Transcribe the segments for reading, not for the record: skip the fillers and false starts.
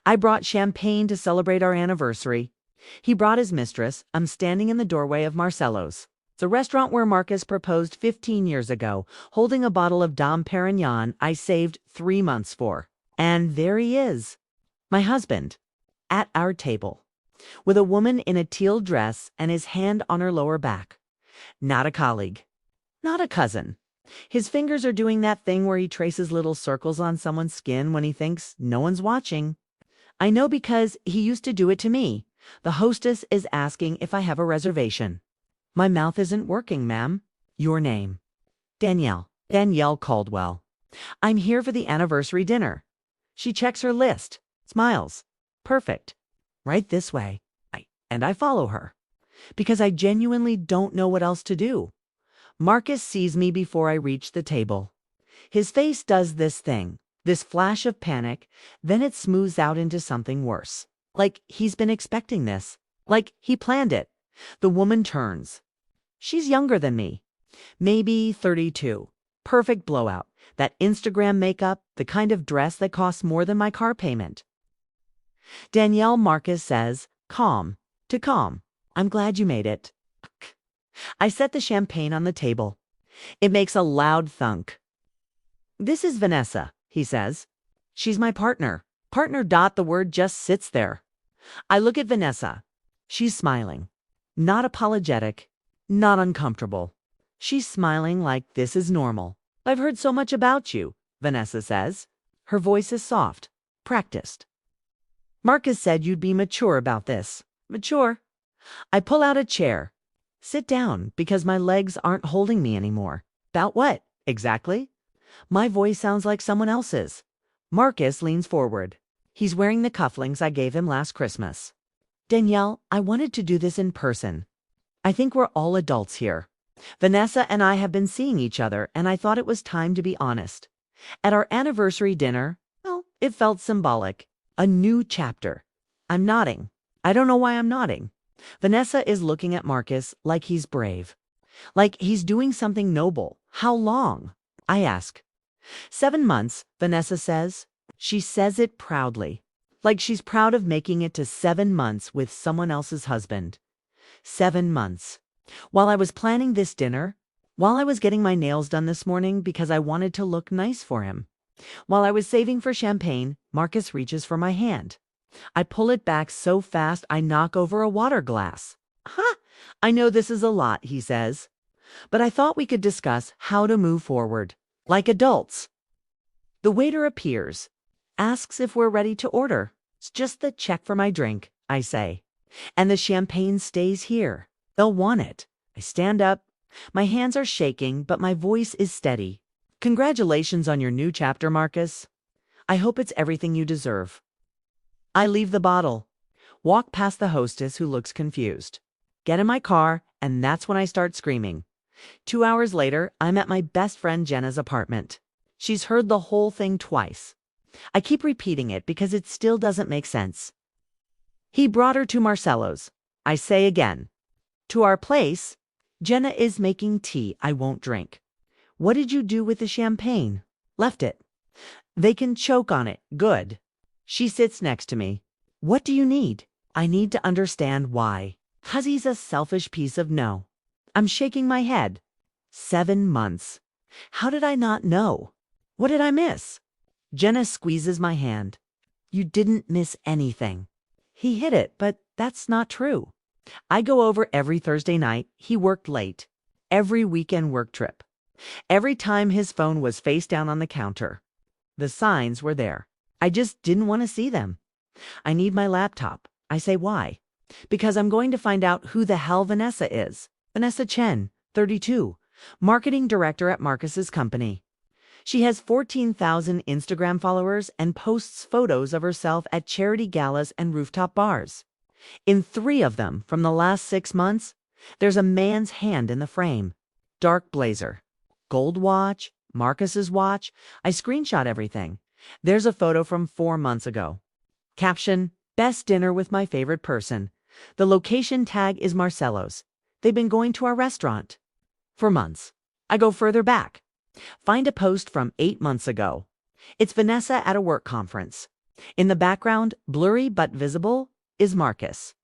I brought champagne to celebrate our anniversary. He brought his mistress. I'm standing in the doorway of Marcello's. It's a restaurant where Marcus proposed 15 years ago, holding a bottle of Dom Perignon I saved 3 months for. And there he is, my husband, at our table, with a woman in a teal dress and his hand on her lower back. Not a colleague. Not a cousin. His fingers are doing that thing where he traces little circles on someone's skin when he thinks no one's watching. I know because he used to do it to me. The hostess is asking if I have a reservation. My mouth isn't working, ma'am. Your name? Danielle. Danielle Caldwell. I'm here for the anniversary dinner. She checks her list, smiles. Perfect. Right this way. I follow her, because I genuinely don't know what else to do. Marcus sees me before I reach the table. His face does this thing, this flash of panic, then it smooths out into something worse. Like he's been expecting this. Like he planned it. The woman turns. She's younger than me. Maybe 32. Perfect blowout. That Instagram makeup, the kind of dress that costs more than my car payment. Danielle, Marcus says, calm. To calm. I'm glad you made it. I set the champagne on the table. It makes a loud thunk. This is Vanessa, he says. She's my partner. Partner. The word just sits there. I look at Vanessa. She's smiling. Not apologetic. Not uncomfortable. She's smiling like this is normal. I've heard so much about you, Vanessa says. Her voice is soft. Practiced. Marcus said you'd be mature about this. Mature? I pull out a chair. Sit down, because my legs aren't holding me anymore. About what, exactly? My voice sounds like someone else's. Marcus leans forward. He's wearing the cufflinks I gave him last Christmas. Danielle, I wanted to do this in person. I think we're all adults here. Vanessa and I have been seeing each other, and I thought it was time to be honest. At our anniversary dinner, well, it felt symbolic. A new chapter. I'm nodding. I don't know why I'm nodding. Vanessa is looking at Marcus like he's brave. Like he's doing something noble. How long? I ask. 7 months, Vanessa says. She says it proudly. Like she's proud of making it to 7 months with someone else's husband. 7 months. While I was planning this dinner, while I was getting my nails done this morning because I wanted to look nice for him, while I was saving for champagne, Marcus reaches for my hand. I pull it back so fast I knock over a water glass. Ha! I know this is a lot, he says. But I thought we could discuss how to move forward, like adults. The waiter appears, asks if we're ready to order. It's just the check for my drink, I say. And the champagne stays here. They'll want it. I stand up. My hands are shaking, but my voice is steady. Congratulations on your new chapter, Marcus. I hope it's everything you deserve. I leave the bottle, walk past the hostess who looks confused, get in my car, and that's when I start screaming. 2 hours later, I'm at my best friend Jenna's apartment. She's heard the whole thing twice. I keep repeating it because it still doesn't make sense. He brought her to Marcello's. I say again. To our place. Jenna is making tea I won't drink. What did you do with the champagne? Left it. They can choke on it. Good. She sits next to me. What do you need? I need to understand why. 'Cause he's a selfish piece of no. I'm shaking my head. 7 months. How did I not know? What did I miss? Jenna squeezes my hand. You didn't miss anything. He hid it, but that's not true. I go over every Thursday night. He worked late. Every weekend work trip. Every time his phone was face down on the counter. The signs were there. I just didn't want to see them. I need my laptop. I say why? Because I'm going to find out who the hell Vanessa is. Vanessa Chen, 32, marketing director at Marcus's company. She has 14,000 Instagram followers and posts photos of herself at charity galas and rooftop bars. In 3 of them from the last 6 months, there's a man's hand in the frame. Dark blazer. Gold watch. Marcus's watch. I screenshot everything. There's a photo from 4 months ago. Caption, best dinner with my favorite person. The location tag is Marcello's. They've been going to our restaurant. For months. I go further back. Find a post from 8 months ago. It's Vanessa at a work conference. In the background, blurry but visible, is Marcus.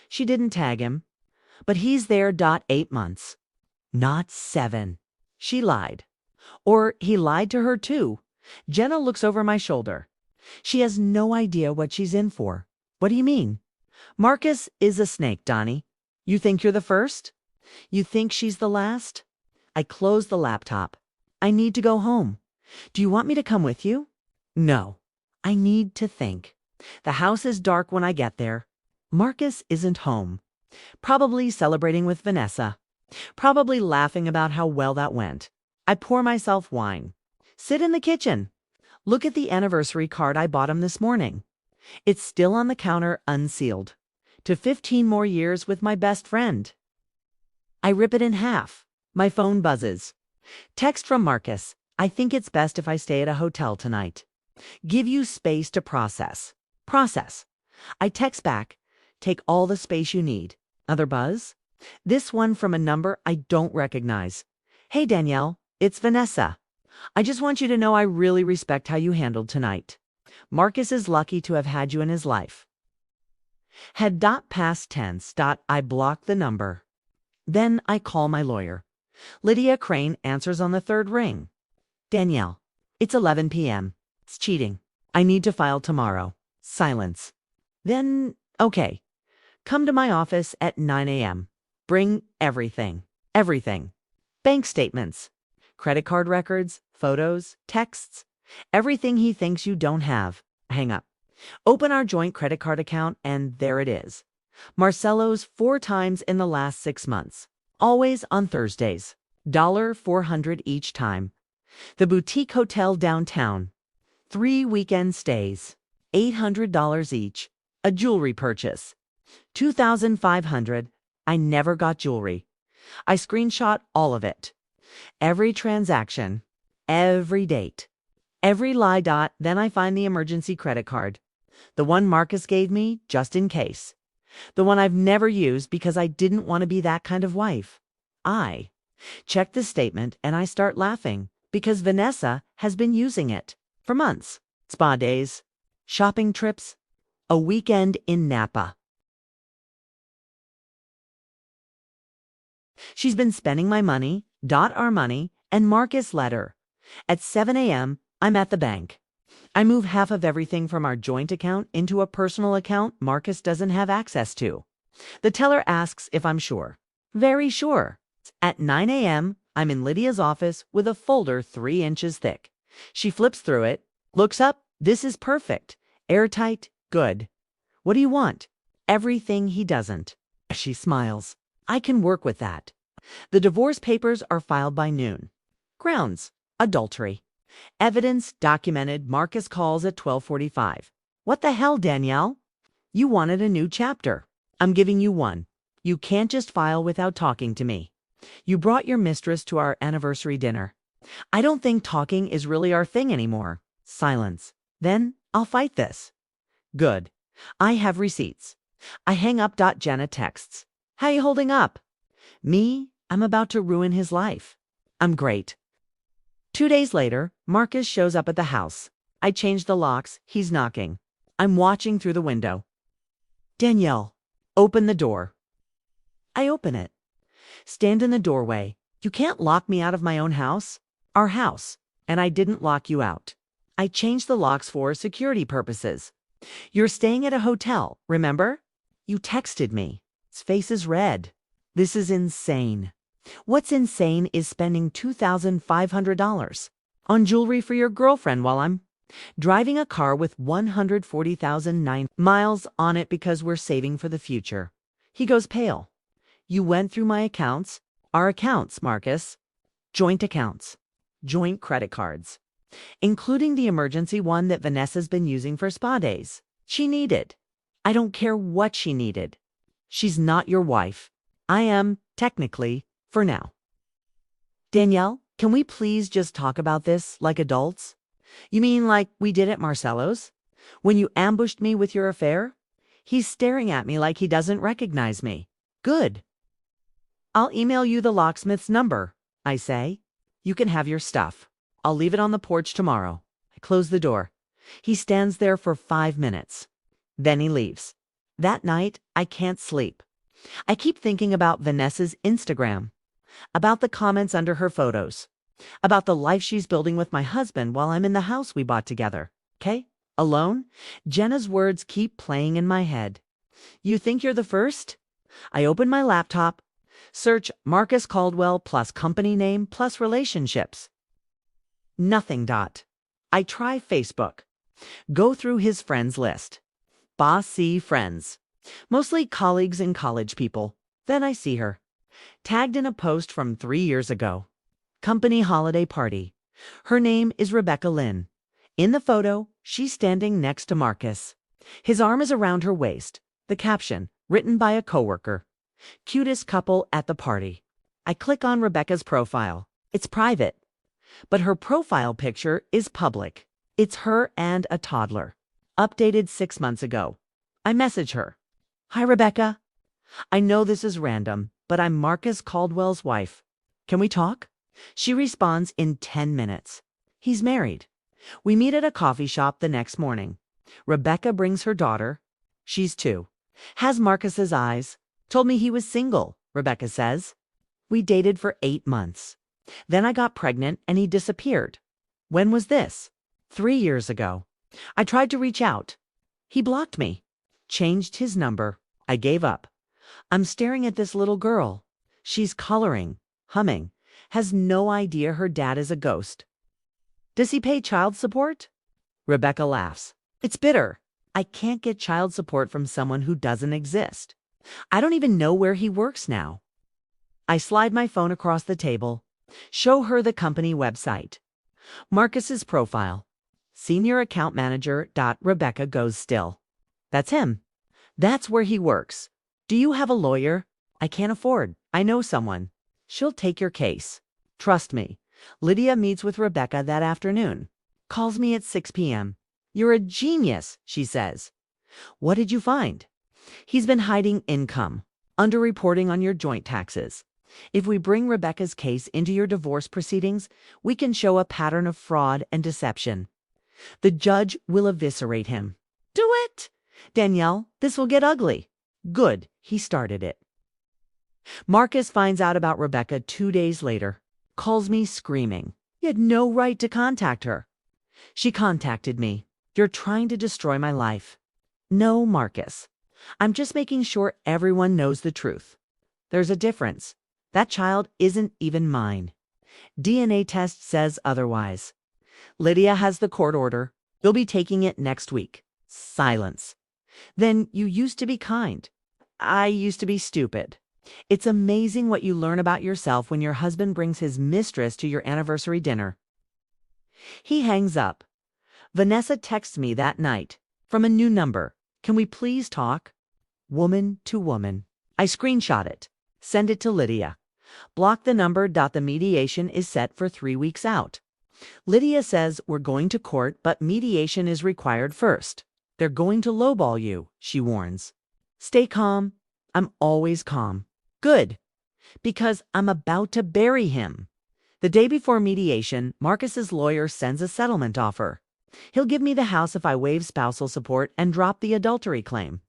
She didn't tag him, but he's there. 8 months. Not 7. She lied. Or he lied to her too. Jenna looks over my shoulder. She has no idea what she's in for. What do you mean? Marcus is a snake, Donnie. You think you're the first? You think she's the last? I close the laptop. I need to go home. Do you want me to come with you? No. I need to think. The house is dark when I get there. Marcus isn't home. Probably celebrating with Vanessa. Probably laughing about how well that went. I pour myself wine. Sit in the kitchen. Look at the anniversary card I bought him this morning. It's still on the counter unsealed. To 15 more years with my best friend. I rip it in half. My phone buzzes. Text from Marcus. I think it's best if I stay at a hotel tonight. Give you space to process. Process. I text back. Take all the space you need. Other buzz? This one from a number I don't recognize. Hey Danielle, it's Vanessa. I just want you to know I really respect how you handled tonight. Marcus is lucky to have had you in his life. Had past tense. I block the number. Then I call my lawyer. Lydia Crane answers on the third ring. Danielle, it's 11 p.m. It's cheating. I need to file tomorrow. Silence. Then, okay. Come to my office at 9 a.m. Bring everything. Everything. Bank statements. Credit card records. Photos. Texts. Everything he thinks you don't have. Hang up. Open our joint credit card account, and there it is. Marcelo's 4 times in the last 6 months. Always on Thursdays. $400 each time. The boutique hotel downtown. 3 weekend stays. $800 each. A jewelry purchase. $2,500. I never got jewelry. I screenshot all of it. Every transaction. Every date. Every lie. Then I find the emergency credit card. The one Marcus gave me just in case. The one I've never used because I didn't want to be that kind of wife. I check the statement and I start laughing because Vanessa has been using it for months. Spa days, shopping trips, a weekend in Napa. She's been spending my money, our money, and Marcus let her. At 7 a.m., I'm at the bank. I move half of everything from our joint account into a personal account Marcus doesn't have access to. The teller asks if I'm sure. Very sure. At 9 a.m., I'm in Lydia's office with a folder 3 inches thick. She flips through it, looks up. This is perfect. Airtight. Good. What do you want? Everything he doesn't. She smiles. I can work with that. The divorce papers are filed by noon. Grounds. Adultery. Evidence documented. Marcus calls at 12:45. What the hell, Danielle? You wanted a new chapter. I'm giving you one. You can't just file without talking to me. You brought your mistress to our anniversary dinner. I don't think talking is really our thing anymore. Silence. Then I'll fight this. Good. I have receipts. I hang up. Jenna texts. How you holding up? Me? I'm about to ruin his life. I'm great. 2 days later, Marcus shows up at the house. I change the locks. He's knocking. I'm watching through the window. Danielle, open the door. I open it. Stand in the doorway. You can't lock me out of my own house. Our house. And I didn't lock you out. I changed the locks for security purposes. You're staying at a hotel, remember? You texted me. His face is red. This is insane. What's insane is spending $2,500 on jewelry for your girlfriend while I'm driving a car with 140,009 miles on it because we're saving for the future. He goes pale. You went through my accounts. Our accounts, Marcus. Joint accounts. Joint credit cards. Including the emergency one that Vanessa's been using for spa days. She needed. I don't care what she needed. She's not your wife. I am, technically, for now. Danielle, can we please just talk about this like adults? You mean like we did at Marcelo's? When you ambushed me with your affair? He's staring at me like he doesn't recognize me. Good. I'll email you the locksmith's number, I say. You can have your stuff. I'll leave it on the porch tomorrow. I close the door. He stands there for 5 minutes. Then he leaves. That night, I can't sleep. I keep thinking about Vanessa's Instagram, about the comments under her photos, about the life she's building with my husband while I'm in the house we bought together. Okay? Alone? Jenna's words keep playing in my head. You think you're the first? I open my laptop, search Marcus Caldwell plus company name plus relationships. Nothing. I try Facebook. Go through his friends list. Bossy friends. Mostly colleagues and college people. Then I see her. Tagged in a post from 3 years ago. Company holiday party. Her name is Rebecca Lynn. In the photo, she's standing next to Marcus. His arm is around her waist. The caption, written by a coworker. Cutest couple at the party. I click on Rebecca's profile. It's private. But her profile picture is public. It's her and a toddler. Updated 6 months ago. I message her. Hi, Rebecca. I know this is random, but I'm Marcus Caldwell's wife. Can we talk? She responds in 10 minutes. He's married. We meet at a coffee shop the next morning. Rebecca brings her daughter. She's 2. Has Marcus's eyes. Told me he was single, Rebecca says. We dated for 8 months. Then I got pregnant and he disappeared. When was this? 3 years ago. I tried to reach out. He blocked me. Changed his number. I gave up. I'm staring at this little girl. She's coloring, humming, has no idea her dad is a ghost. Does he pay child support? Rebecca laughs. It's bitter. I can't get child support from someone who doesn't exist. I don't even know where he works now. I slide my phone across the table, show her the company website. Marcus's profile. Senior account manager. Rebecca goes still. That's him. That's where he works. Do you have a lawyer? I can't afford. I know someone. She'll take your case. Trust me. Lydia meets with Rebecca that afternoon. Calls me at 6 p.m. You're a genius, she says. What did you find? He's been hiding income, underreporting on your joint taxes. If we bring Rebecca's case into your divorce proceedings, we can show a pattern of fraud and deception. The judge will eviscerate him. Do it! Danielle, this will get ugly. Good, he started it. Marcus finds out about Rebecca 2 days later. Calls me screaming. You had no right to contact her. She contacted me. You're trying to destroy my life. No, Marcus. I'm just making sure everyone knows the truth. There's a difference. That child isn't even mine. DNA test says otherwise. Lydia has the court order. You'll be taking it next week. Silence. Then you used to be kind. I used to be stupid. It's amazing what you learn about yourself when your husband brings his mistress to your anniversary dinner. He hangs up. Vanessa texts me that night from a new number. Can we please talk? Woman to woman. I screenshot it. Send it to Lydia. Block the number. The mediation is set for 3 weeks out. Lydia says we're going to court, but mediation is required first. They're going to lowball you, she warns. Stay calm. I'm always calm. Good. Because I'm about to bury him. The day before mediation, Marcus's lawyer sends a settlement offer. He'll give me the house if I waive spousal support and drop the adultery claim.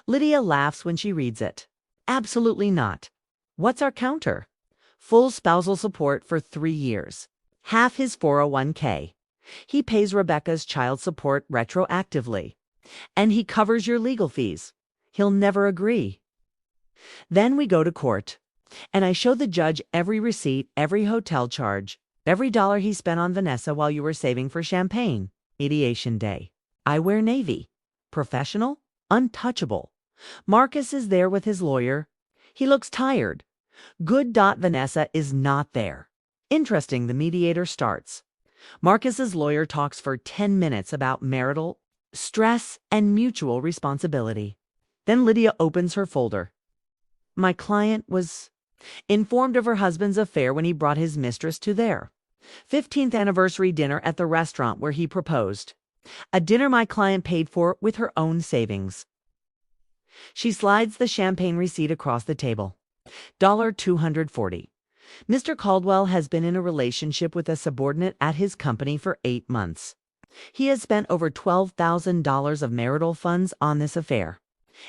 Lydia laughs when she reads it. Absolutely not. What's our counter? Full spousal support for 3 years. Half his 401k. He pays Rebecca's child support retroactively. And he covers your legal fees. He'll never agree. Then we go to court. And I show the judge every receipt, every hotel charge, every dollar he spent on Vanessa while you were saving for champagne. Mediation day. I wear navy. Professional? Untouchable. Marcus is there with his lawyer. He looks tired. Good. Vanessa is not there. Interesting, the mediator starts. Marcus's lawyer talks for 10 minutes about marital stress and mutual responsibility. Then Lydia opens her folder. My client was informed of her husband's affair when he brought his mistress to their 15th anniversary dinner at the restaurant where he proposed. A dinner my client paid for with her own savings. She slides the champagne receipt across the table. $240. Mr. Caldwell has been in a relationship with a subordinate at his company for 8 months. He has spent over $12,000 of marital funds on this affair,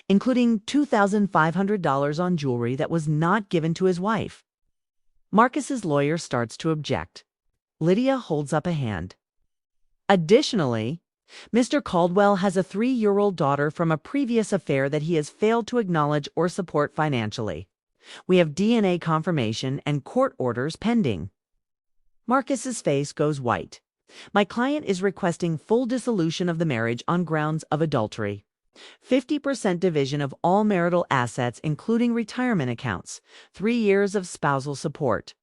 including $2,500 on jewelry that was not given to his wife. Marcus's lawyer starts to object. Lydia holds up a hand. Additionally, Mr. Caldwell has a 3-year-old daughter from a previous affair that he has failed to acknowledge or support financially. We have DNA confirmation and court orders pending. Marcus's face goes white. My client is requesting full dissolution of the marriage on grounds of adultery, 50% division of all marital assets including retirement accounts, 3 years of spousal support,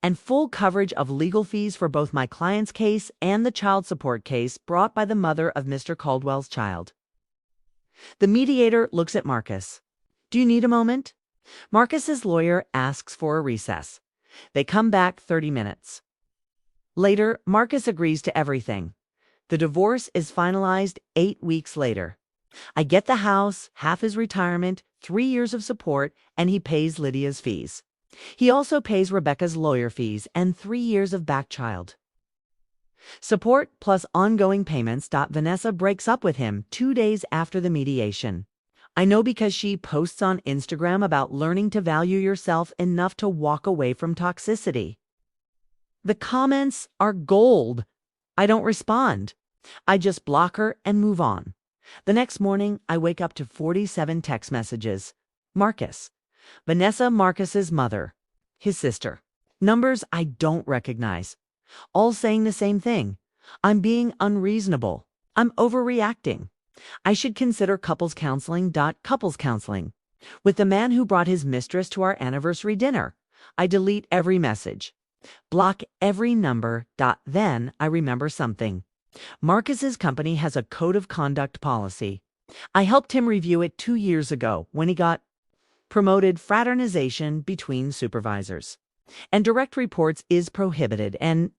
and full coverage of legal fees for both my client's case and the child support case brought by the mother of Mr. Caldwell's child. The mediator looks at Marcus. Do you need a moment? Marcus's lawyer asks for a recess. They come back 30 minutes. Later, Marcus agrees to everything. The divorce is finalized 8 weeks later. I get the house, half his retirement, 3 years of support, and he pays Lydia's fees. He also pays Rebecca's lawyer fees and 3 years of back child support plus ongoing payments. Vanessa breaks up with him 2 days after the mediation. I know because she posts on Instagram about learning to value yourself enough to walk away from toxicity. The comments are gold. I don't respond. I just block her and move on. The next morning, I wake up to 47 text messages. Marcus. Vanessa, Marcus's mother. His sister. Numbers I don't recognize. All saying the same thing. I'm being unreasonable. I'm overreacting. I should consider couples counseling. Couples counseling. With the man who brought his mistress to our anniversary dinner. I delete every message. Block every number. Then I remember something. Marcus's company has a code of conduct policy. I helped him review it 2 years ago when he got promoted. Fraternization between supervisors and direct reports is prohibited and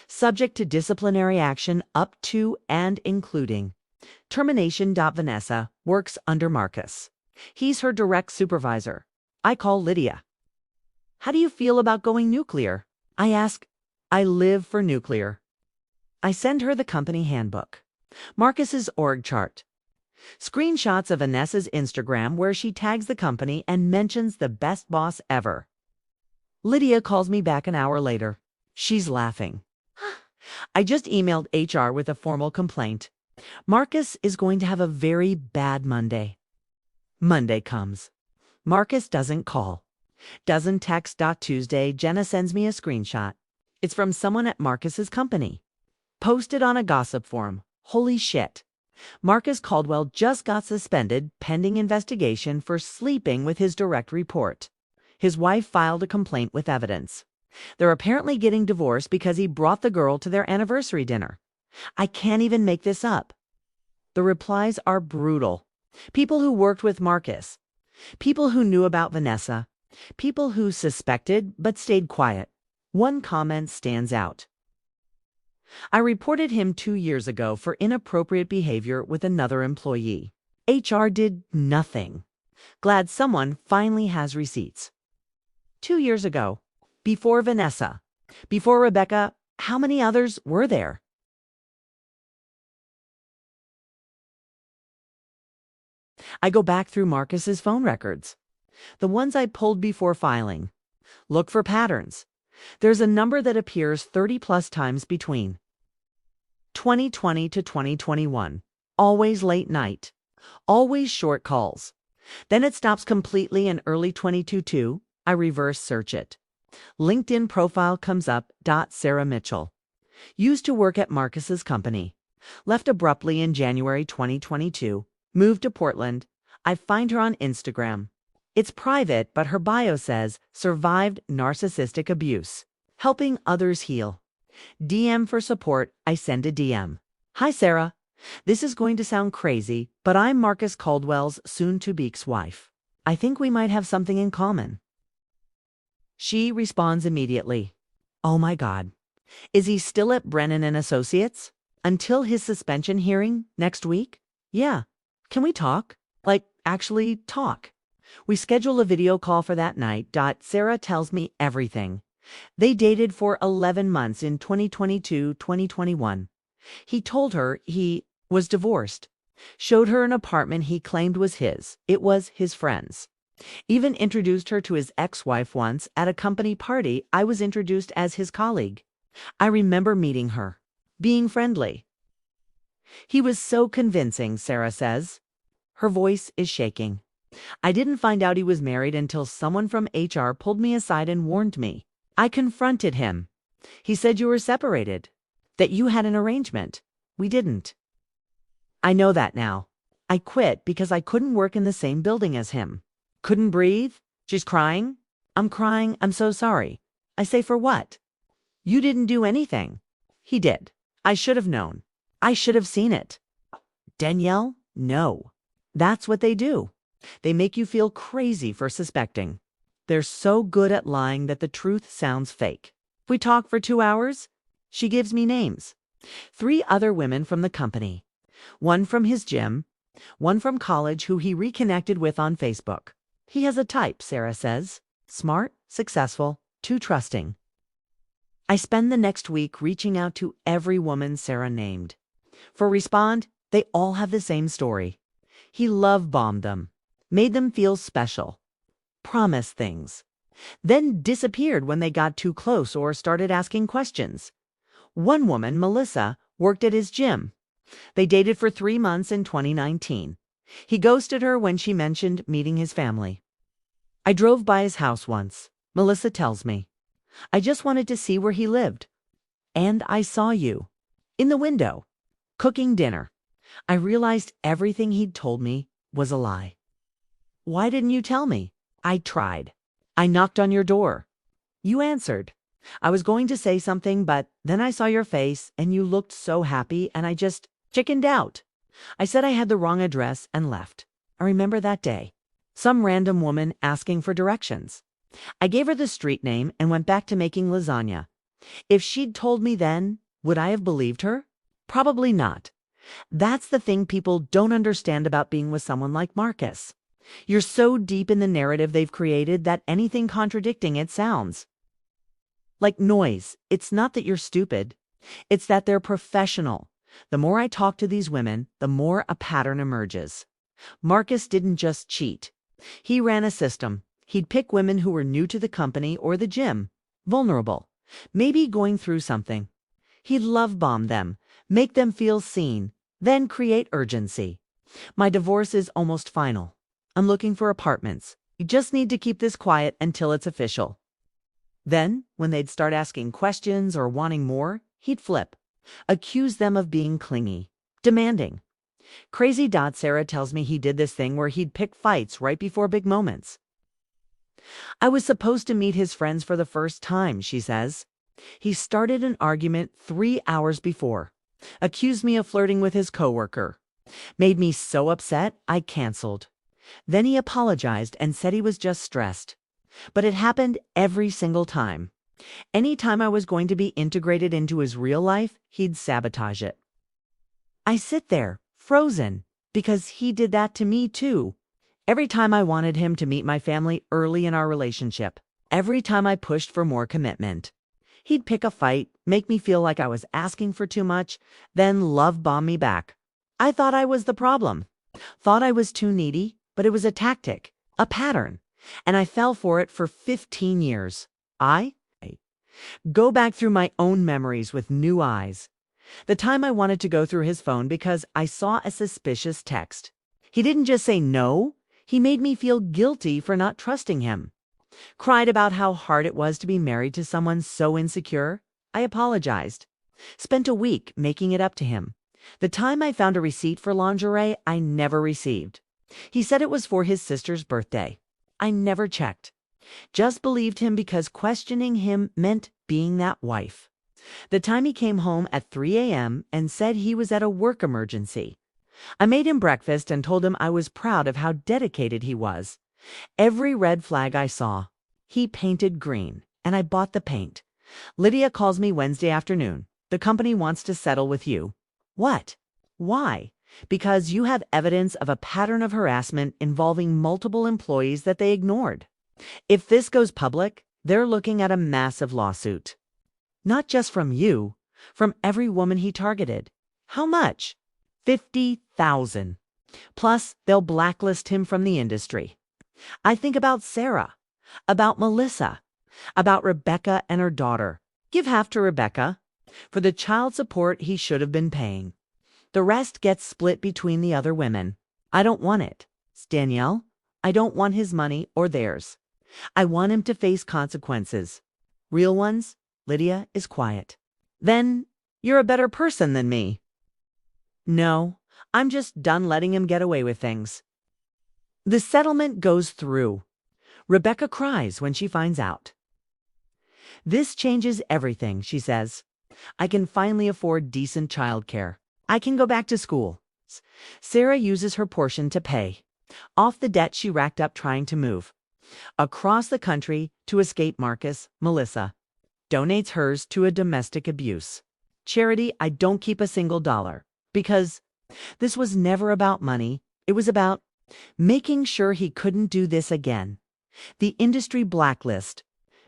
subject to disciplinary action up to and including termination. Vanessa works under Marcus. He's her direct supervisor. I call Lydia. How do you feel about going nuclear? I ask. I live for nuclear. I send her the company handbook, Marcus's org chart, screenshots of Vanessa's Instagram where she tags the company and mentions the best boss ever. Lydia calls me back an hour later. She's laughing. I just emailed HR with a formal complaint. Marcus is going to have a very bad Monday. Monday comes. Marcus doesn't call. Doesn't text. Tuesday, Jenna sends me a screenshot. It's from someone at Marcus's company. Posted on a gossip forum. Holy shit. Marcus Caldwell just got suspended pending investigation for sleeping with his direct report. His wife filed a complaint with evidence. They're apparently getting divorced because he brought the girl to their anniversary dinner. I can't even make this up. The replies are brutal. People who worked with Marcus. People who knew about Vanessa. People who suspected but stayed quiet. One comment stands out. I reported him 2 years ago for inappropriate behavior with another employee. HR did nothing. Glad someone finally has receipts. 2 years ago. Before Vanessa. Before Rebecca. How many others were there? I go back through Marcus's phone records. The ones I pulled before filing. Look for patterns. There's a number that appears 30+ times between 2020 to 2021. Always late night. Always short calls. Then it stops completely in early 2022. I reverse search it. LinkedIn profile comes up. Sarah Mitchell. Used to work at Marcus's company. Left abruptly in January 2022. Moved to Portland. I find her on Instagram. It's private, but her bio says, survived narcissistic abuse. Helping others heal. DM for support. I send a DM. Hi, Sarah. This is going to sound crazy, but I'm Marcus Caldwell's soon-to-be wife. I think we might have something in common. She responds immediately. Oh my God. Is he still at Brennan and Associates? Until his suspension hearing next week? Yeah. Can we talk? Like, actually talk. We schedule a video call for that night. Sarah tells me everything. They dated for 11 months in 2022-2021. He told her he was divorced, showed her an apartment he claimed was his. It was his friend's. Even introduced her to his ex-wife once at a company party. I was introduced as his colleague. I remember meeting her, being friendly. He was so convincing, Sarah says. Her voice is shaking. I didn't find out he was married until someone from HR pulled me aside and warned me. I confronted him. He said you were separated, that you had an arrangement. We didn't. I know that now. I quit because I couldn't work in the same building as him. Couldn't breathe? She's crying. I'm crying. I'm so sorry. I say, for what? You didn't do anything. He did. I should have known. I should have seen it. Danielle, no. That's what they do. They make you feel crazy for suspecting. They're so good at lying that the truth sounds fake. We talk for 2 hours. She gives me names. 3 other women from the company. One from his gym. One from college who he reconnected with on Facebook. He has a type, Sarah says. Smart, successful, too trusting. I spend the next week reaching out to every woman Sarah named. For respond, they all have the same story. He love-bombed them, made them feel special, promised things, then disappeared when they got too close or started asking questions. One woman, Melissa, worked at his gym. They dated for 3 months in 2019. He ghosted her when she mentioned meeting his family. I drove by his house once, Melissa tells me. I just wanted to see where he lived. And I saw you, in the window, cooking dinner. I realized everything he'd told me was a lie. Why didn't you tell me? I tried. I knocked on your door. You answered. I was going to say something, but then I saw your face and you looked so happy and I just chickened out. I said I had the wrong address and left. I remember that day. Some random woman asking for directions. I gave her the street name and went back to making lasagna. If she'd told me then, would I have believed her? Probably not. That's the thing people don't understand about being with someone like Marcus. You're so deep in the narrative they've created that anything contradicting it sounds like noise. It's not that you're stupid. It's that they're professional. The more I talk to these women, the more a pattern emerges. Marcus didn't just cheat. He ran a system. He'd pick women who were new to the company or the gym, vulnerable, maybe going through something. He'd love-bomb them, make them feel seen, then create urgency. My divorce is almost final. I'm looking for apartments. You just need to keep this quiet until it's official. Then, when they'd start asking questions or wanting more, he'd flip, accuse them of being clingy, demanding. Crazy Sarah tells me he did this thing where he'd pick fights right before big moments. I was supposed to meet his friends for the first time, she says. He started an argument 3 hours before, accused me of flirting with his coworker, made me so upset I canceled. Then he apologized and said he was just stressed. But it happened every single time. Any time I was going to be integrated into his real life, he'd sabotage it. I sit there, frozen, because he did that to me too. Every time I wanted him to meet my family early in our relationship, every time I pushed for more commitment, he'd pick a fight, make me feel like I was asking for too much, then love-bomb me back. I thought I was the problem, thought I was too needy, but it was a tactic, a pattern, and I fell for it for 15 years. I go back through my own memories with new eyes. The time I wanted to go through his phone because I saw a suspicious text. He didn't just say no, he made me feel guilty for not trusting him. Cried about how hard it was to be married to someone so insecure. I apologized. Spent a week making it up to him. The time I found a receipt for lingerie I never received. He said it was for his sister's birthday. I never checked. Just believed him because questioning him meant being that wife. The time he came home at 3 a.m. and said he was at a work emergency. I made him breakfast and told him I was proud of how dedicated he was. Every red flag I saw, he painted green, and I bought the paint. Lydia calls me Wednesday afternoon. The company wants to settle with you. What? Why? Because you have evidence of a pattern of harassment involving multiple employees that they ignored. If this goes public, they're looking at a massive lawsuit. Not just from you, from every woman he targeted. How much? 50,000. Plus, they'll blacklist him from the industry. I think about Sarah, about Melissa, about Rebecca and her daughter. Give half to Rebecca for the child support he should have been paying. The rest gets split between the other women. I don't want it. Danielle, I don't want his money or theirs. I want him to face consequences. Real ones. Lydia is quiet. Then, you're a better person than me. No, I'm just done letting him get away with things. The settlement goes through. Rebecca cries when she finds out. This changes everything, she says. I can finally afford decent childcare. I can go back to school. Sarah uses her portion to pay off the debt she racked up trying to move across the country to escape Marcus. Melissa donates hers to a domestic abuse charity. I don't keep a single dollar because this was never about money. It was about making sure he couldn't do this again. The industry blacklist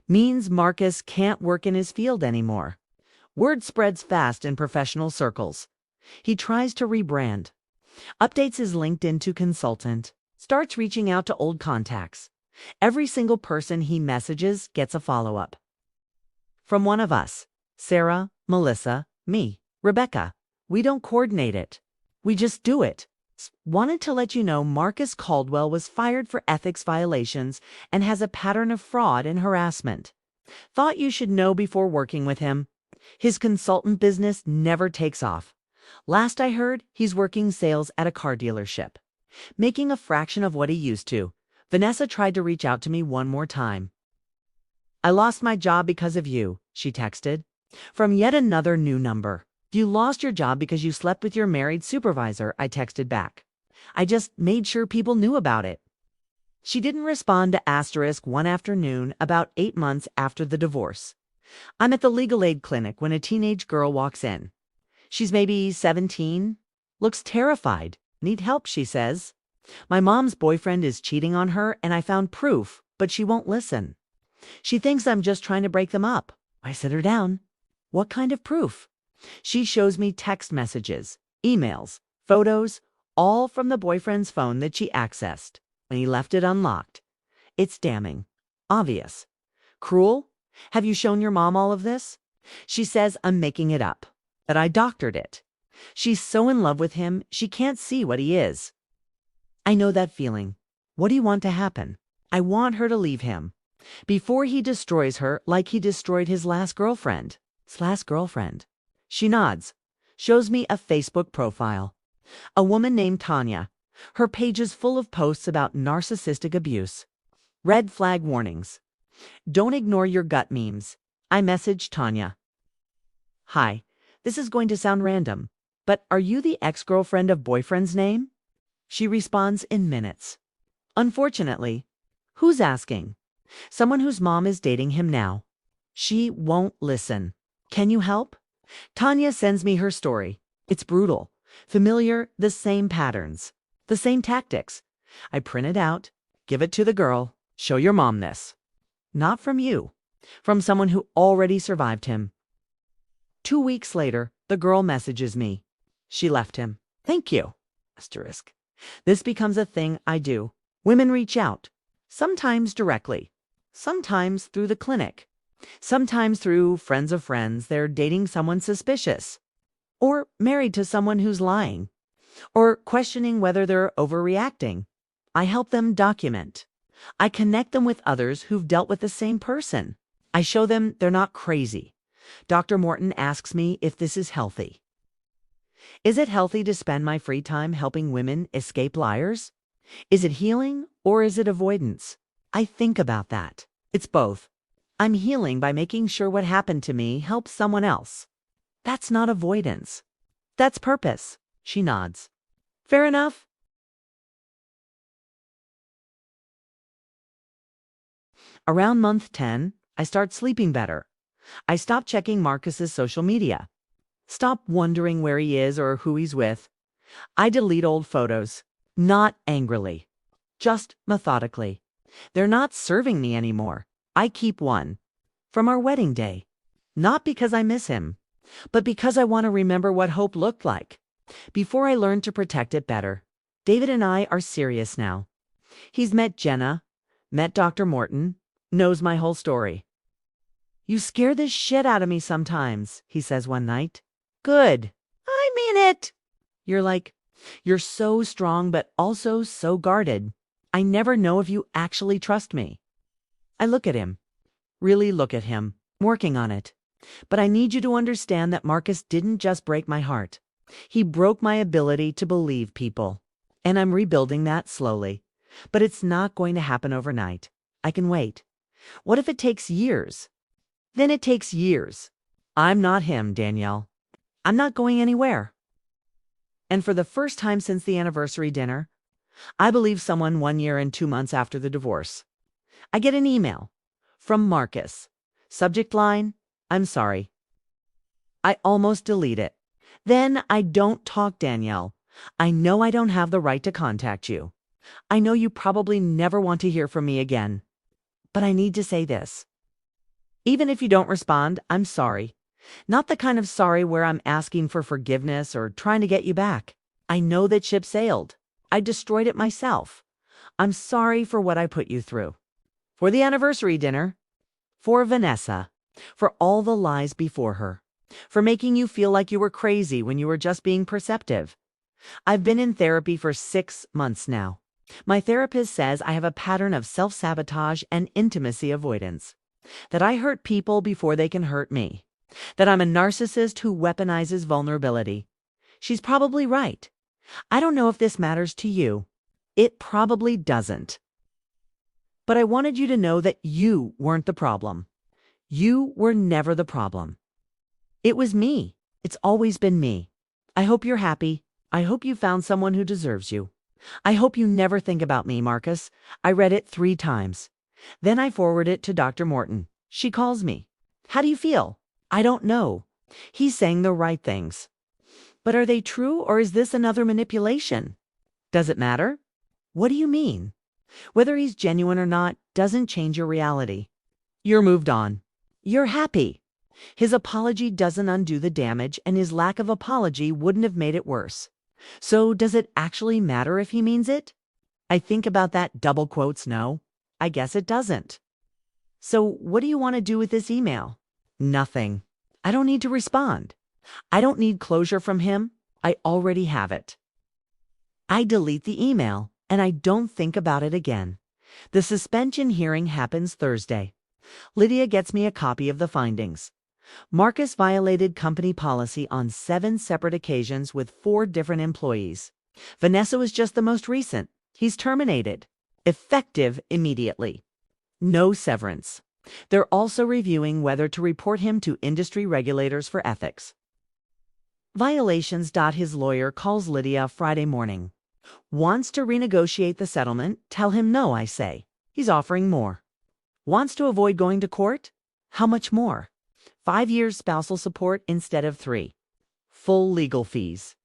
means Marcus can't work in his field anymore. Word spreads fast in professional circles. He tries to rebrand, updates his LinkedIn to consultant, starts reaching out to old contacts. Every single person he messages gets a follow-up. From one of us, Sarah, Melissa, me, Rebecca. We don't coordinate it. We just do it. Wanted to let you know Marcus Caldwell was fired for ethics violations and has a pattern of fraud and harassment. Thought you should know before working with him. His consultant business never takes off. Last I heard, he's working sales at a car dealership, making a fraction of what he used to. Vanessa tried to reach out to me one more time. I lost my job because of you, she texted. From yet another new number. You lost your job because you slept with your married supervisor, I texted back. I just made sure people knew about it. She didn't respond to asterisk one afternoon about 8 months after the divorce. I'm at the legal aid clinic when a teenage girl walks in. She's maybe 17, looks terrified. Need help, she says. My mom's boyfriend is cheating on her and I found proof, but she won't listen. She thinks I'm just trying to break them up. I sit her down. What kind of proof? She shows me text messages, emails, photos, all from the boyfriend's phone that she accessed when he left it unlocked. It's damning. Obvious. Cruel? Have you shown your mom all of this? She says I'm making it up, that I doctored it. She's so in love with him, she can't see what he is. I know that feeling. What do you want to happen? I want her to leave him before he destroys her like he destroyed his last girlfriend. His last girlfriend. She nods, shows me a Facebook profile. A woman named Tanya. Her page is full of posts about narcissistic abuse. Red flag warnings. Don't ignore your gut memes. I message Tanya. Hi, this is going to sound random, but are you the ex-girlfriend of boyfriend's name? She responds in minutes. Unfortunately. Who's asking? Someone whose mom is dating him now. She won't listen. Can you help? Tanya sends me her story. It's brutal. Familiar, the same patterns. The same tactics. I print it out, give it to the girl, show your mom this. Not from you. From someone who already survived him. 2 weeks later, the girl messages me. She left him. Thank you. Asterisk. This becomes a thing I do. Women reach out. Sometimes directly. Sometimes through the clinic. Sometimes through friends of friends. They're dating someone suspicious. Or married to someone who's lying. Or questioning whether they're overreacting. I help them document. I connect them with others who've dealt with the same person. I show them they're not crazy. Dr. Morton asks me if this is healthy. Is it healthy to spend my free time helping women escape liars? Is it healing or is it avoidance? I think about that. It's both. I'm healing by making sure what happened to me helps someone else. That's not avoidance. That's purpose. She nods. Fair enough? Around month 10, I start sleeping better. I stop checking Marcus's social media. Stop wondering where he is or who he's with. I delete old photos. Not angrily. Just methodically. They're not serving me anymore. I keep one. From our wedding day. Not because I miss him. but because I want to remember what hope looked like. Before I learned to protect it better. David and I are serious now. He's met Jenna, met Dr. Morton, knows my whole story. You scare the shit out of me sometimes, he says one night. Good. I mean it. You're so strong but also so guarded. I never know if you actually trust me. I look at him. Really look at him. Working on it. But I need you to understand that Marcus didn't just break my heart. He broke my ability to believe people. And I'm rebuilding that slowly. But it's not going to happen overnight. I can wait. What if it takes years? Then it takes years. I'm not him, Danielle. I'm not going anywhere. And for the first time since the anniversary dinner, I believe someone 1 year and 2 months after the divorce. I get an email from Marcus. Subject line, I'm sorry. I almost delete it. Then I don't talk, Danielle. I know I don't have the right to contact you. I know you probably never want to hear from me again. But I need to say this. Even if you don't respond, I'm sorry. Not the kind of sorry where I'm asking for forgiveness or trying to get you back. I know that ship sailed. I destroyed it myself. I'm sorry for what I put you through. For the anniversary dinner. For Vanessa. For all the lies before her. For making you feel like you were crazy when you were just being perceptive. I've been in therapy for 6 months now. My therapist says I have a pattern of self-sabotage and intimacy avoidance. That I hurt people before they can hurt me. That I'm a narcissist who weaponizes vulnerability. She's probably right. I don't know if this matters to you. It probably doesn't. But I wanted you to know that you weren't the problem. You were never the problem. It was me. It's always been me. I hope you're happy. I hope you found someone who deserves you. I hope you never think about me, Marcus. I read it 3 times. Then I forward it to Dr. Morton. She calls me. How do you feel? I don't know. He's saying the right things. But are they true, or is this another manipulation? Does it matter? What do you mean? Whether he's genuine or not doesn't change your reality. You're moved on. You're happy. His apology doesn't undo the damage, and his lack of apology wouldn't have made it worse. So does it actually matter if he means it? I think about that double quotes no. I guess it doesn't. So what do you want to do with this email? Nothing. I don't need to respond. I don't need closure from him. I already have it. I delete the email, and I don't think about it again. The suspension hearing happens Thursday. Lydia gets me a copy of the findings. Marcus violated company policy on 7 separate occasions with 4 different employees. Vanessa was just the most recent. He's terminated. Effective immediately. No severance. They're also reviewing whether to report him to industry regulators for ethics. Violations. His lawyer calls Lydia Friday morning. Wants to renegotiate the settlement. Tell him no, I say. He's offering more. Wants to avoid going to court? How much more? 5 years spousal support instead of 3. Full legal fees.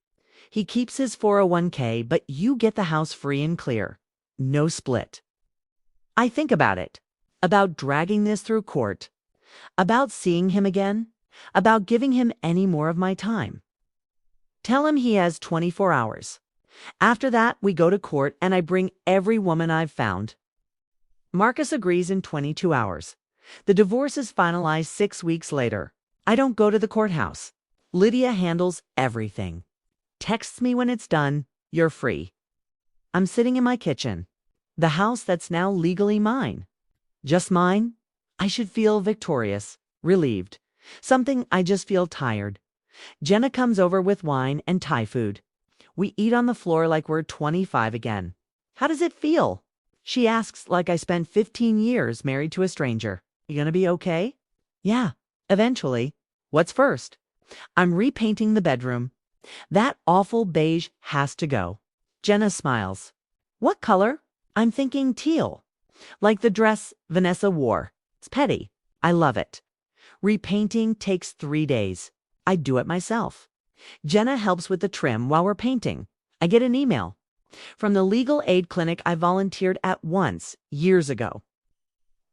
He keeps his 401k, but you get the house free and clear. No split. I think about it. About dragging this through court. About seeing him again. About giving him any more of my time. Tell him he has 24 hours. After that, we go to court and I bring every woman I've found. Marcus agrees in 22 hours. The divorce is finalized 6 weeks later. I don't go to the courthouse. Lydia handles everything. Texts me when it's done. You're free. I'm sitting in my kitchen. The house that's now legally mine. Just mine? I should feel victorious, relieved. Something I just feel tired. Jenna comes over with wine and Thai food. We eat on the floor like we're 25 again. How does it feel? She asks like I spent 15 years married to a stranger. You gonna be okay? Yeah, eventually. What's first? I'm repainting the bedroom. That awful beige has to go. Jenna smiles. What color? I'm thinking teal. Like the dress Vanessa wore. It's petty. I love it. Repainting takes 3 days. I do it myself. Jenna helps with the trim while we're painting. I get an email from the legal aid clinic I volunteered at once years ago.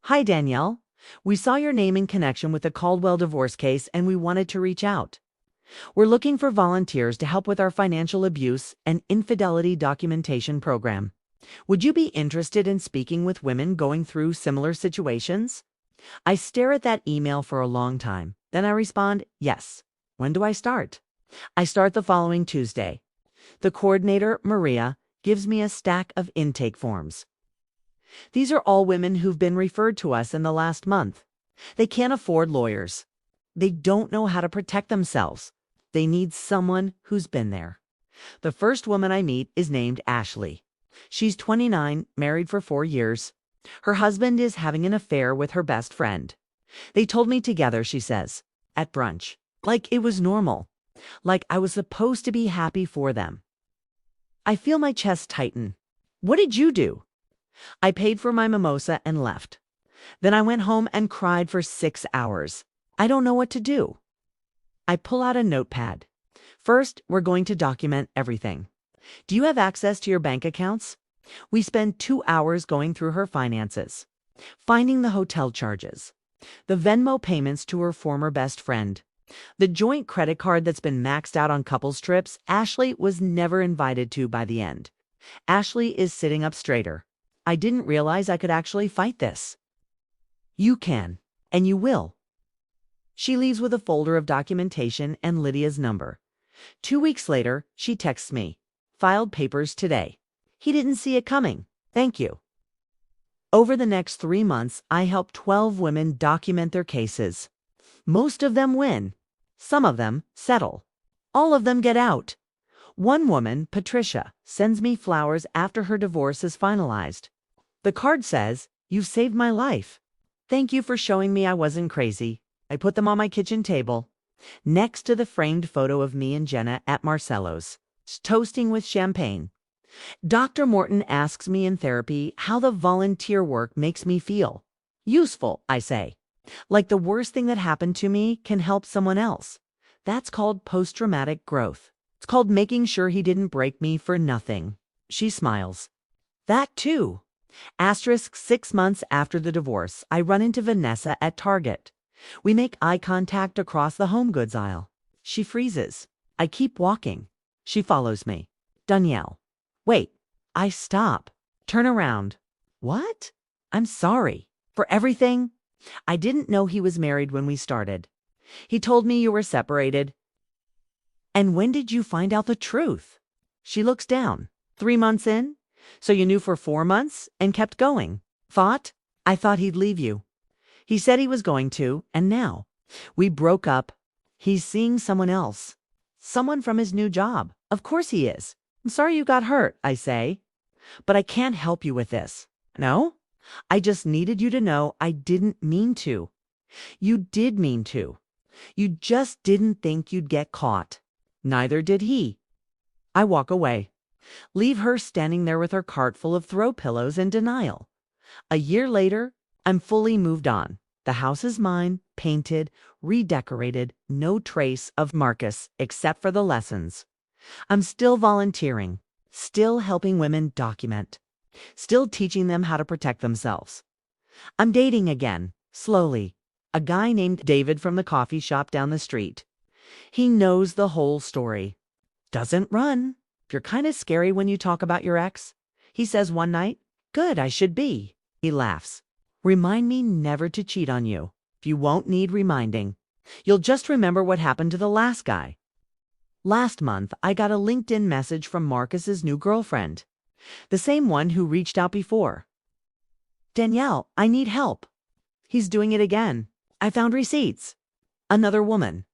Hi, Danielle. We saw your name in connection with the Caldwell divorce case and we wanted to reach out. We're looking for volunteers to help with our financial abuse and infidelity documentation program. Would you be interested in speaking with women going through similar situations? I stare at that email for a long time. Then I respond, yes. When do I start? I start the following Tuesday. The coordinator, Maria, gives me a stack of intake forms. These are all women who've been referred to us in the last month. They can't afford lawyers. They don't know how to protect themselves. They need someone who's been there. The first woman I meet is named Ashley. She's 29, married for 4 years. Her husband is having an affair with her best friend. They told me together, she says, at brunch. Like it was normal. Like I was supposed to be happy for them. I feel my chest tighten. What did you do? I paid for my mimosa and left. Then I went home and cried for 6 hours. I don't know what to do. I pull out a notepad. First, we're going to document everything. Do you have access to your bank accounts? We spend 2 hours going through her finances, finding the hotel charges, the Venmo payments to her former best friend, the joint credit card that's been maxed out on couples trips Ashley was never invited to by the end. Ashley is sitting up straighter. I didn't realize I could actually fight this. You can, and you will. She leaves with a folder of documentation and Lydia's number. 2 weeks later, she texts me. Filed papers today. He didn't see it coming. Thank you. Over the next 3 months, I help 12 women document their cases. Most of them win. Some of them settle. All of them get out. One woman, Patricia, sends me flowers after her divorce is finalized. The card says, "You've saved my life. Thank you for showing me I wasn't crazy." I put them on my kitchen table, next to the framed photo of me and Jenna at Marcello's, toasting with champagne. Dr. Morton asks me in therapy how the volunteer work makes me feel. Useful, I say. Like the worst thing that happened to me can help someone else. That's called post-traumatic growth. It's called making sure he didn't break me for nothing. She smiles. That too. Asterisk 6 months after the divorce, I run into Vanessa at Target. We make eye contact across the home goods aisle. She freezes. I keep walking. She follows me. Danielle. Wait. I stop. Turn around. What? I'm sorry. For everything? I didn't know he was married when we started. He told me you were separated. And when did you find out the truth? She looks down. 3 months in? So you knew for 4 months and kept going. I thought he'd leave you. He said he was going to, and now. We broke up. He's seeing someone else. Someone from his new job. Of course he is. I'm sorry you got hurt, I say. But I can't help you with this. No? I just needed you to know I didn't mean to. You did mean to. You just didn't think you'd get caught. Neither did he. I walk away. Leave her standing there with her cart full of throw pillows in denial. A year later, I'm fully moved on. The house is mine, painted, redecorated, no trace of Marcus except for the lessons. I'm still volunteering, still helping women document, still teaching them how to protect themselves. I'm dating again, slowly. A guy named David from the coffee shop down the street. He knows the whole story. Doesn't run. You're kind of scary when you talk about your ex. He says one night, "Good, I should be." He laughs. "Remind me never to cheat on you. You won't need reminding. You'll just remember what happened to the last guy." Last month, I got a LinkedIn message from Marcus's new girlfriend. The same one who reached out before. "Danielle, I need help." He's doing it again. "I found receipts." Another woman.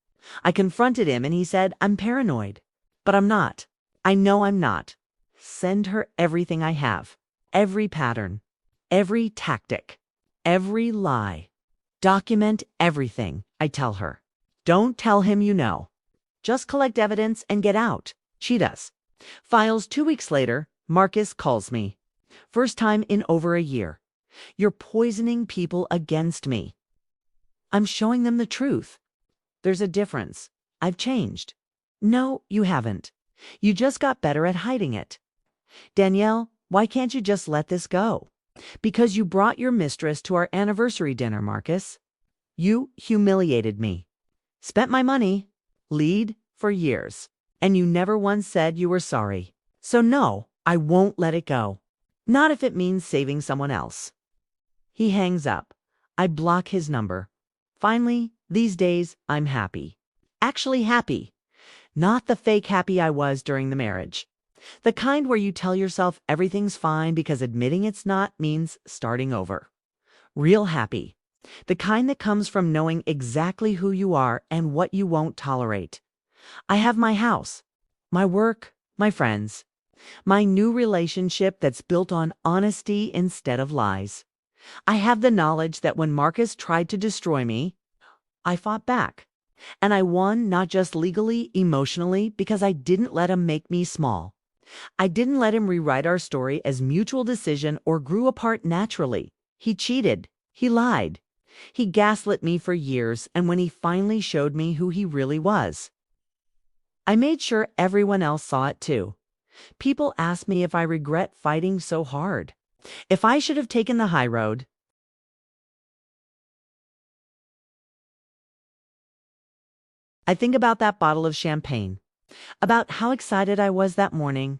I confronted him and he said, "I'm paranoid." But I'm not. I know I'm not. Send her everything I have. Every pattern. Every tactic. Every lie. Document everything, I tell her. Don't tell him you know. Just collect evidence and get out. She does. Files 2 weeks later, Marcus calls me. First time in over a year. "You're poisoning people against me." I'm showing them the truth. There's a difference. I've changed. No, you haven't. You just got better at hiding it. "Danielle, why can't you just let this go?" "Because you brought your mistress to our anniversary dinner, Marcus. You humiliated me. Spent my money. Lead, for years. And you never once said you were sorry. So no, I won't let it go. Not if it means saving someone else. He hangs up. I block his number. Finally, these days, I'm happy. Actually happy. Not the fake happy I was during the marriage. The kind where you tell yourself everything's fine because admitting it's not means starting over. Real happy. The kind that comes from knowing exactly who you are and what you won't tolerate. I have my house, my work, my friends, my new relationship that's built on honesty instead of lies. I have the knowledge that when Marcus tried to destroy me, I fought back. And I won not just legally, emotionally, because I didn't let him make me small. I didn't let him rewrite our story as mutual decision or grew apart naturally. He cheated. He lied. He gaslit me for years, and when he finally showed me who he really was, I made sure everyone else saw it too. People ask me if I regret fighting so hard, if I should have taken the high road. I think about that bottle of champagne, about how excited I was that morning,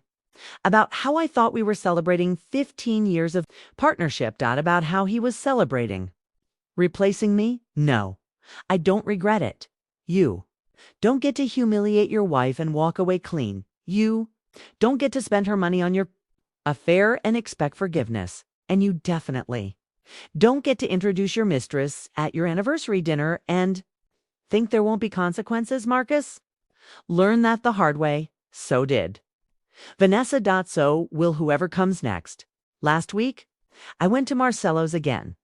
about how I thought we were celebrating 15 years of partnership. About how he was celebrating. Replacing me? No, I don't regret it. You don't get to humiliate your wife and walk away clean. You don't get to spend her money on your affair and expect forgiveness. And you definitely don't get to introduce your mistress at your anniversary dinner and think there won't be consequences, Marcus? Learn that the hard way. So did Vanessa. So will whoever comes next. Last week, I went to Marcello's again.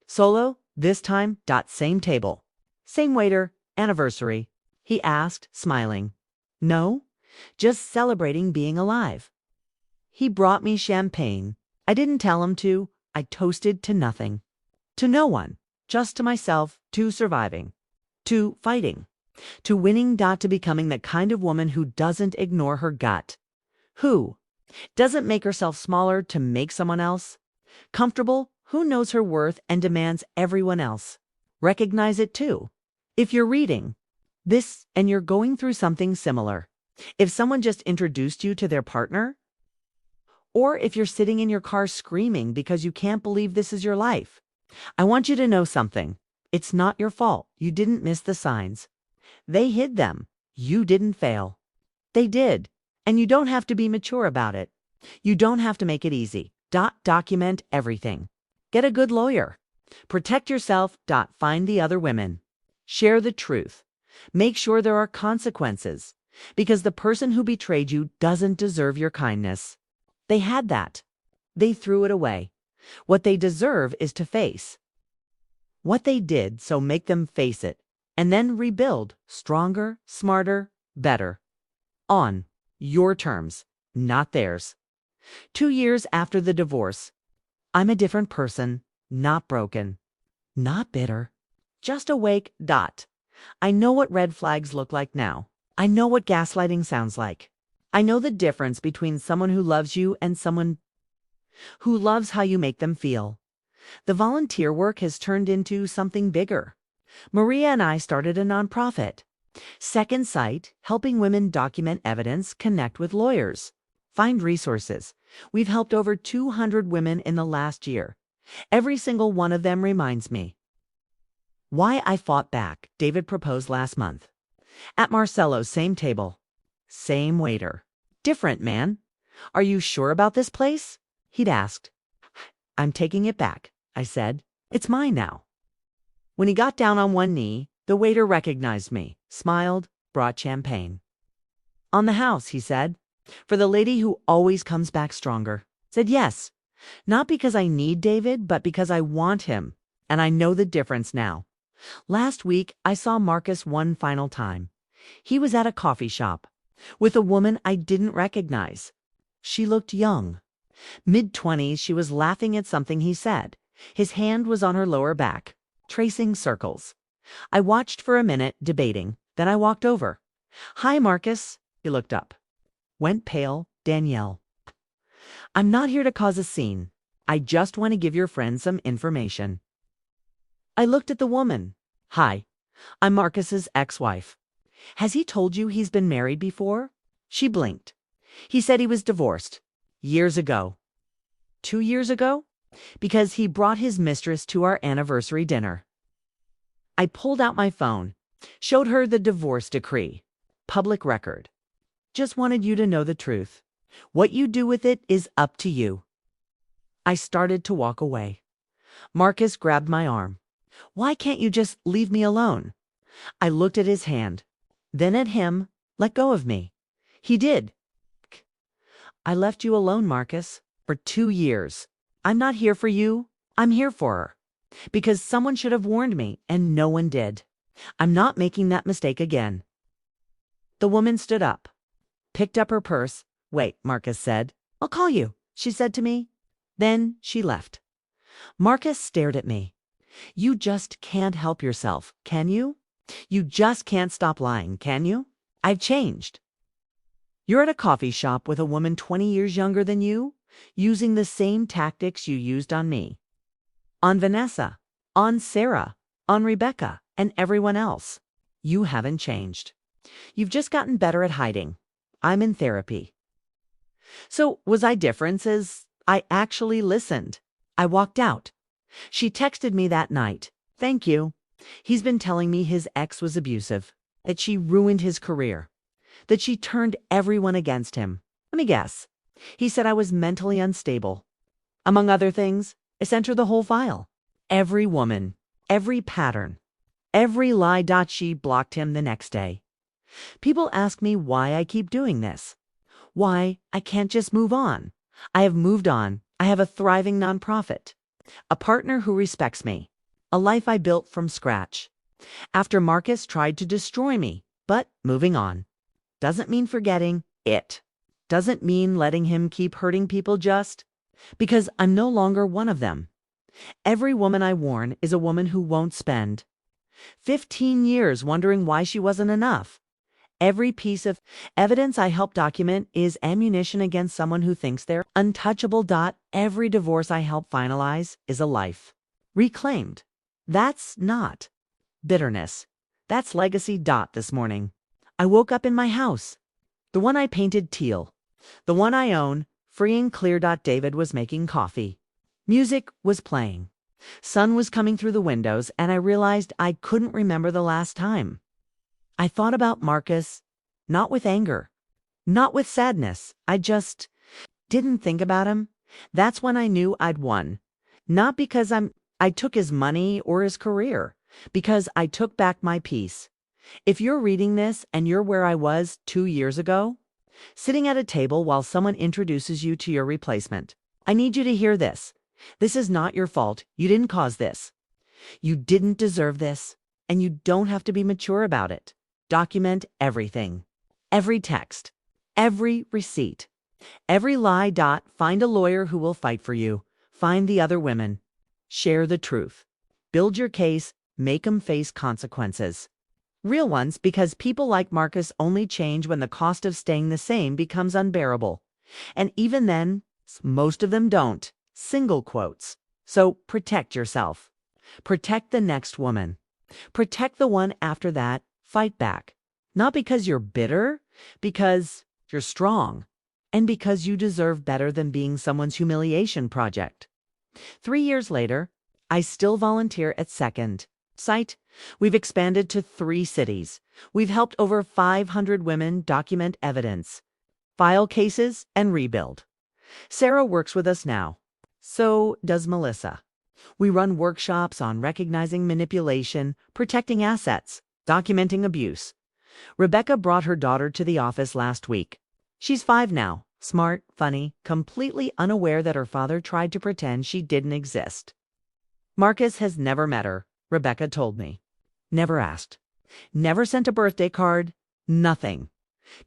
Solo, this time. Same table. Same waiter. Anniversary. He asked, smiling. No, just celebrating being alive. He brought me champagne. I didn't tell him to. I toasted to nothing. To no one. Just to myself. To surviving. To fighting. To winning. To becoming the kind of woman who doesn't ignore her gut. Who doesn't make herself smaller to make someone else comfortable, who knows her worth and demands everyone else recognize it too. If you're reading this and you're going through something similar, if someone just introduced you to their partner, or if you're sitting in your car screaming because you can't believe this is your life, I want you to know something. It's not your fault. You didn't miss the signs. They hid them. You didn't fail. They did. And you don't have to be mature about it. You don't have to make it easy. Document everything. Get a good lawyer. Protect yourself. Find the other women. Share the truth. Make sure there are consequences. Because the person who betrayed you doesn't deserve your kindness. They had that. They threw it away. What they deserve is to face what they did, so make them face it. And then rebuild, stronger, smarter, better. On your terms, not theirs. 2 years after the divorce, I'm a different person, not broken, not bitter, just awake. I know what red flags look like now. I know what gaslighting sounds like. I know the difference between someone who loves you and someone who loves how you make them feel. The volunteer work has turned into something bigger. Maria and I started a nonprofit, Second Sight, helping women document evidence, connect with lawyers, find resources. We've helped over 200 women in the last year. Every single one of them reminds me why I fought back. David proposed last month. At Marcello's, same table, same waiter. Different, man. Are you sure about this place? He'd asked. I'm taking it back, I said. It's mine now. When he got down on one knee, the waiter recognized me, smiled, brought champagne. On the house, he said, for the lady who always comes back stronger. Said yes, not because I need David, but because I want him, and I know the difference now. Last week, I saw Marcus one final time. He was at a coffee shop with a woman I didn't recognize. She looked young. Mid-20s, she was laughing at something he said. His hand was on her lower back, tracing circles. I watched for a minute, debating. Then I walked over. Hi, Marcus. He looked up. Went pale. Danielle. I'm not here to cause a scene. I just want to give your friend some information. I looked at the woman. Hi, I'm Marcus's ex-wife. Has he told you he's been married before? She blinked. He said he was divorced. Years ago. 2 years ago? Because he brought his mistress to our anniversary dinner. I pulled out my phone, showed her the divorce decree. Public record. Just wanted you to know the truth. What you do with it is up to you. I started to walk away. Marcus grabbed my arm. Why can't you just leave me alone? I looked at his hand, then at him. Let go of me. He did. I left you alone, Marcus, for 2 years. I'm not here for you. I'm here for her. Because someone should have warned me, and no one did. I'm not making that mistake again. The woman stood up, picked up her purse. Wait, Marcus said. I'll call you, she said to me. Then she left. Marcus stared at me. You just can't help yourself, can you? You just can't stop lying, can you? I've changed. You're at a coffee shop with a woman 20 years younger than you, using the same tactics you used on me. On Vanessa, on Sarah, on Rebecca, and everyone else. You haven't changed. You've just gotten better at hiding. I'm in therapy. So was I different? I actually listened. I walked out. She texted me that night. Thank you. He's been telling me his ex was abusive, that she ruined his career, that she turned everyone against him. Let me guess. He said I was mentally unstable. Among other things, I sent her the whole file. Every woman, every pattern, every lie. She blocked him the next day. People ask me why I keep doing this. Why I can't just move on. I have moved on. I have a thriving nonprofit, a partner who respects me, a life I built from scratch. After Marcus tried to destroy me, but moving on. Doesn't mean forgetting it. Doesn't mean letting him keep hurting people just because I'm no longer one of them. Every woman I warn is a woman who won't spend 15 years wondering why she wasn't enough. Every piece of evidence I help document is ammunition against someone who thinks they're untouchable. Every divorce I help finalize is a life reclaimed. That's not bitterness. That's legacy. This morning, I woke up in my house, the one I painted teal, the one I own, free and clear. David was making coffee. Music was playing. Sun was coming through the windows, and I realized I couldn't remember the last time. I thought about Marcus, not with anger, not with sadness. I just didn't think about him. That's when I knew I'd won. Not because I took his money or his career, because I took back my peace. If you're reading this and you're where I was 2 years ago, sitting at a table while someone introduces you to your replacement, I need you to hear this. This is not your fault. You didn't cause this. You didn't deserve this, and you don't have to be mature about it. Document everything, every text, every receipt, every lie. Find a lawyer who will fight for you. Find the other women. Share the truth. Build your case. Make them face consequences. Real ones, because people like Marcus only change when the cost of staying the same becomes unbearable. And even then, most of them don't. Single quotes. So protect yourself. Protect the next woman. Protect the one after that. Fight back. Not because you're bitter, because you're strong. And because you deserve better than being someone's humiliation project. 3 years later, I still volunteer at Second Sight. We've expanded to 3 cities. We've helped over 500 women document evidence, file cases, and rebuild. Sarah works with us now. So does Melissa. We run workshops on recognizing manipulation, protecting assets, documenting abuse. Rebecca brought her daughter to the office last week. She's 5 now, smart, funny, completely unaware that her father tried to pretend she didn't exist. Marcus has never met her, Rebecca told me. Never asked. Never sent a birthday card. Nothing.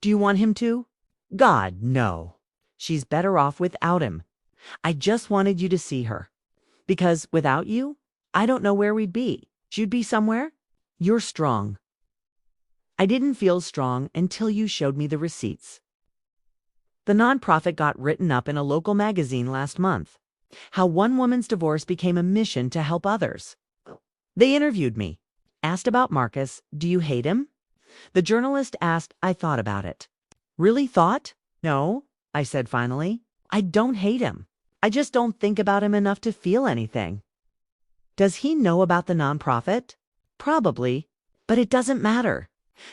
Do you want him to? God, no. She's better off without him. I just wanted you to see her. Because without you, I don't know where we'd be. You'd be somewhere? You're strong. I didn't feel strong until you showed me the receipts. The nonprofit got written up in a local magazine last month. How one woman's divorce became a mission to help others. They interviewed me, asked about Marcus. Do you hate him? The journalist asked. I thought about it. Really thought? No, I said finally. I don't hate him. I just don't think about him enough to feel anything. Does he know about the nonprofit? Probably, but it doesn't matter.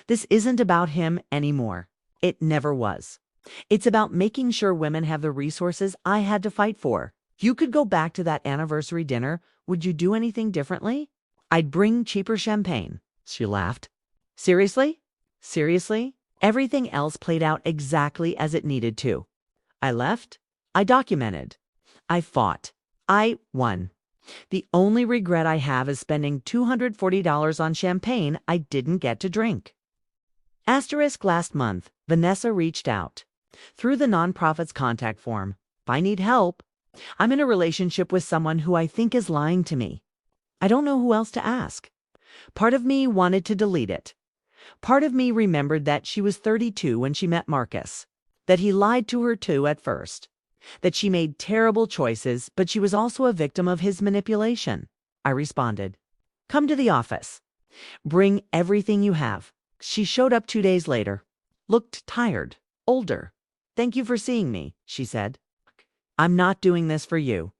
This isn't about him anymore. It never was. It's about making sure women have the resources I had to fight for. You could go back to that anniversary dinner. Would you do anything differently? I'd bring cheaper champagne. She laughed. Seriously? Seriously? Everything else played out exactly as it needed to. I left. I documented. I fought. I won. The only regret I have is spending $240 on champagne I didn't get to drink. Asterisk last month, Vanessa reached out. Through the nonprofit's contact form. If I need help, I'm in a relationship with someone who I think is lying to me. I don't know who else to ask. Part of me wanted to delete it. Part of me remembered that she was 32 when she met Marcus, that he lied to her too at first, that she made terrible choices, but she was also a victim of his manipulation. I responded, "Come to the office. Bring everything you have." She showed up 2 days later. Looked tired, older. "Thank you for seeing me," she said. "I'm not doing this for you.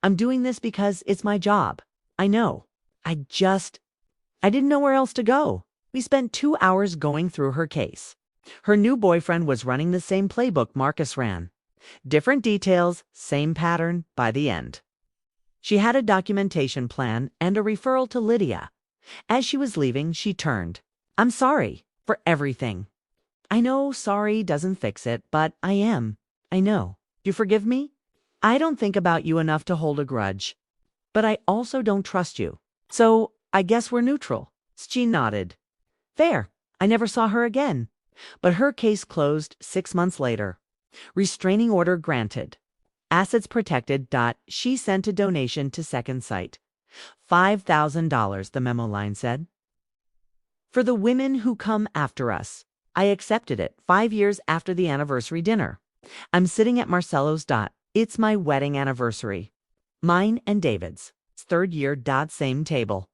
I'm doing this because it's my job. I know. I didn't know where else to go." We spent 2 hours going through her case. Her new boyfriend was running the same playbook Marcus ran. Different details, same pattern by the end. She had a documentation plan and a referral to Lydia. As she was leaving, she turned. "I'm sorry for everything. I know sorry doesn't fix it, but I am. I know. You forgive me? I don't think about you enough to hold a grudge. But I also don't trust you. So I guess we're neutral." She nodded. Fair. I never saw her again. But her case closed 6 months later. Restraining order granted. Assets protected. She sent a donation to Second Sight. $5,000, the memo line said. For the women who come after us. I accepted it 5 years after the anniversary dinner. I'm sitting at Marcelo's. It's my wedding anniversary. Mine and David's. It's 3rd year. Same table.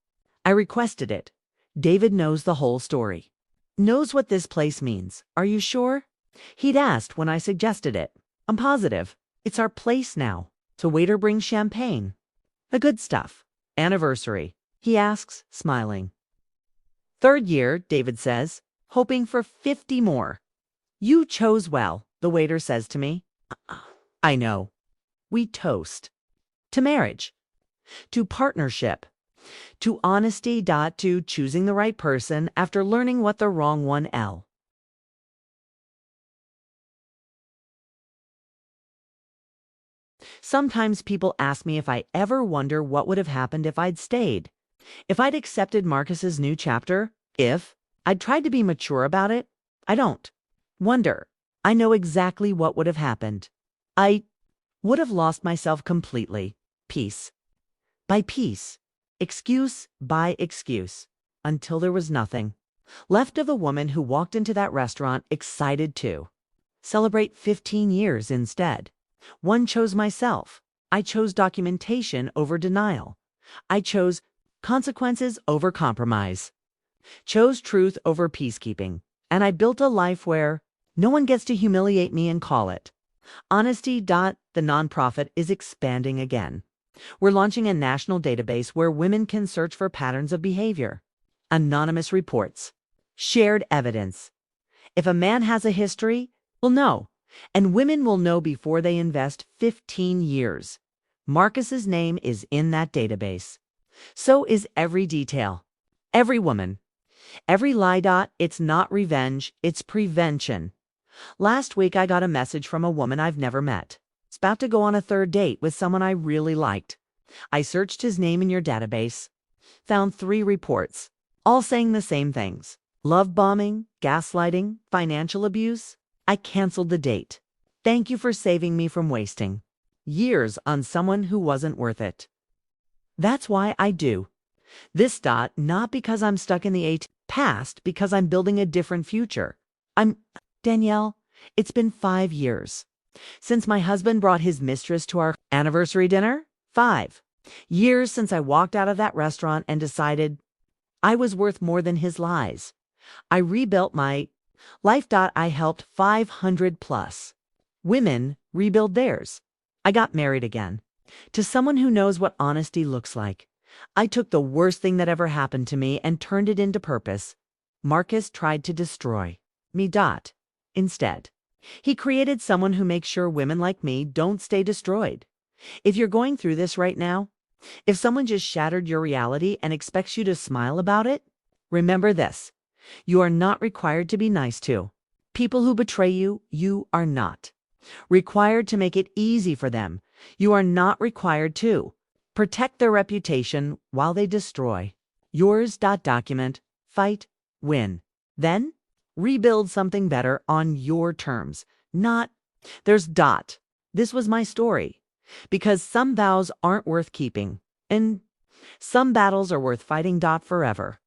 I requested it. David knows the whole story. Knows what this place means. Are you sure? He'd asked when I suggested it. I'm positive. It's our place now. The waiter brings champagne. The good stuff. Anniversary. He asks, smiling. 3rd year, David says, hoping for 50 more. You chose well, the waiter says to me. I know. We toast. To marriage. To partnership. To honesty. To choosing the right person after learning what the wrong one L. Sometimes people ask me if I ever wonder what would have happened if I'd stayed. If I'd accepted Marcus's new chapter. If I'd tried to be mature about it. I don't. Wonder. I know exactly what would have happened. I would have lost myself completely. Piece by piece. Excuse by excuse, until there was nothing left of the woman who walked into that restaurant excited to celebrate 15 years instead. One chose myself. I chose documentation over denial. I chose consequences over compromise. Chose truth over peacekeeping. And I built a life where no one gets to humiliate me and call it honesty. The nonprofit is expanding again. We're launching a national database where women can search for patterns of behavior, anonymous reports, shared evidence. If a man has a history, we'll know, and women will know before they invest 15 years. Marcus's name is in that database. So is every detail, every woman, every lie. It's not revenge, it's prevention. Last week I got a message from a woman I've never met. It's about to go on a 3rd date with someone I really liked. I searched his name in your database. Found 3 reports, all saying the same things. Love bombing, gaslighting, financial abuse. I canceled the date. Thank you for saving me from wasting years on someone who wasn't worth it. That's why I do this. Not because I'm stuck in the past, because I'm building a different future. Danielle, it's been 5 years. Since my husband brought his mistress to our anniversary dinner. 5 years since I walked out of that restaurant and decided I was worth more than his lies. I rebuilt my life. I helped 500 plus women rebuild theirs. I got married again to someone who knows what honesty looks like. I took the worst thing that ever happened to me and turned it into purpose. Marcus tried to destroy me. Instead, he created someone who makes sure women like me don't stay destroyed. If you're going through this right now, if someone just shattered your reality and expects you to smile about it, remember this. You are not required to be nice to people who betray you. You are not required to make it easy for them. You are not required to protect their reputation while they destroy yours. Document, fight, win. Then rebuild something better on your terms. Not there's. This was my story. Because some vows aren't worth keeping, and some battles are worth fighting. Forever.